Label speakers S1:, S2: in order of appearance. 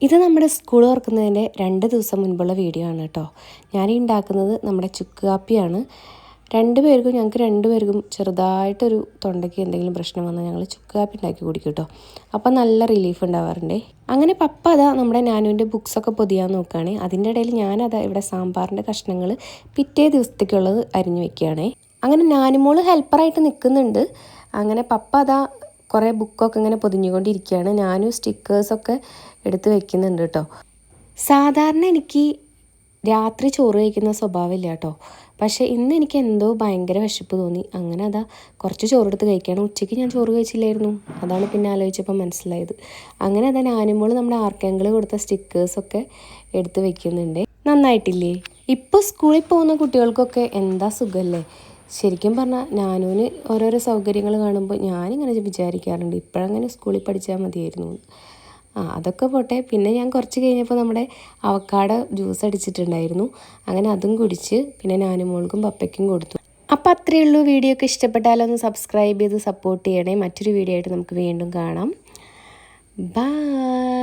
S1: ഇത് നമ്മുടെ സ്കൂൾ തുറക്കുന്നതിൻ്റെ 2 ദിവസം മുൻപുള്ള വീഡിയോ ആണ് കേട്ടോ. ഞാൻ ഉണ്ടാക്കുന്നത് നമ്മുടെ ചുക്ക് കാപ്പിയാണ്. ഞങ്ങൾക്ക് രണ്ടുപേർക്കും ചെറുതായിട്ടൊരു തൊണ്ടയ്ക്ക് എന്തെങ്കിലും പ്രശ്നം വന്നാൽ ഞങ്ങൾ ചുക്ക് കാപ്പി ഉണ്ടാക്കി കുടിക്കും കേട്ടോ. അപ്പം നല്ല റിലീഫ് ഉണ്ടാവാറുണ്ട്. അങ്ങനെ പപ്പ അതാ നമ്മുടെ നാനുവിൻ്റെ ബുക്സൊക്കെ പൊതിയാൻ നോക്കുകയാണ്. അതിൻ്റെ ഇടയിൽ ഞാനതാ ഇവിടെ സാമ്പാറിൻ്റെ കഷ്ണങ്ങൾ പിറ്റേ ദിവസത്തേക്കുള്ളത് അരിഞ്ഞു വെക്കുകയാണ്. അങ്ങനെ നാനുമോള് ഹെൽപ്പറായിട്ട് നിൽക്കുന്നുണ്ട്. അങ്ങനെ പപ്പ അതാ കുറേ ബുക്കൊക്കെ ഇങ്ങനെ പൊതിഞ്ഞുകൊണ്ടിരിക്കുകയാണ്. ഞാനും സ്റ്റിക്കേഴ്സൊക്കെ എടുത്ത് വെക്കുന്നുണ്ട് കേട്ടോ. സാധാരണ എനിക്ക് രാത്രി ചോറ് കഴിക്കുന്ന സ്വഭാവമില്ല കേട്ടോ. പക്ഷേ ഇന്ന് എനിക്ക് എന്തോ ഭയങ്കര വിശപ്പ് തോന്നി. അങ്ങനെ അതാ കുറച്ച് ചോറെടുത്ത് കഴിക്കുകയാണ്. ഉച്ചയ്ക്ക് ഞാൻ ചോറ് കഴിച്ചില്ലായിരുന്നു. അതാണ് പിന്നെ ആലോചിച്ചപ്പോൾ മനസ്സിലായത്. അങ്ങനെ അതാ നാനുമ്പോൾ നമ്മുടെ ആർക്കെങ്കിലും കൊടുത്ത സ്റ്റിക്കേഴ്സൊക്കെ എടുത്ത് വെക്കുന്നുണ്ട്. നന്നായിട്ടില്ലേ? ഇപ്പോൾ സ്കൂളിൽ പോകുന്ന കുട്ടികൾക്കൊക്കെ എന്താ സുഖമല്ലേ? ശരിക്കും പറഞ്ഞാൽ നാനുവിന് ഓരോരോ സൗകര്യങ്ങൾ കാണുമ്പോൾ ഞാനിങ്ങനെ വിചാരിക്കാറുണ്ട് ഇപ്പോഴങ്ങനെ സ്കൂളിൽ പഠിച്ചാൽ മതിയായിരുന്നു. അതൊക്കെ പോട്ടെ. പിന്നെ ഞാൻ കുറച്ച് കഴിഞ്ഞപ്പോൾ നമ്മുടെ അവക്കാഡോ ജ്യൂസ് അടിച്ചിട്ടുണ്ടായിരുന്നു. അങ്ങനെ അതും കുടിച്ച് പിന്നെ നാനും മോൾക്കും പപ്പയ്ക്കും കൊടുത്തു. അപ്പോൾ അത്രയേ ഉള്ളൂ. വീഡിയോ ഒക്കെ ഇഷ്ടപ്പെട്ടാലൊന്ന് സബ്സ്ക്രൈബ് ചെയ്ത് സപ്പോർട്ട് ചെയ്യണേ. മറ്റൊരു വീഡിയോ ആയിട്ട് നമുക്ക് വീണ്ടും കാണാം. ബൈ.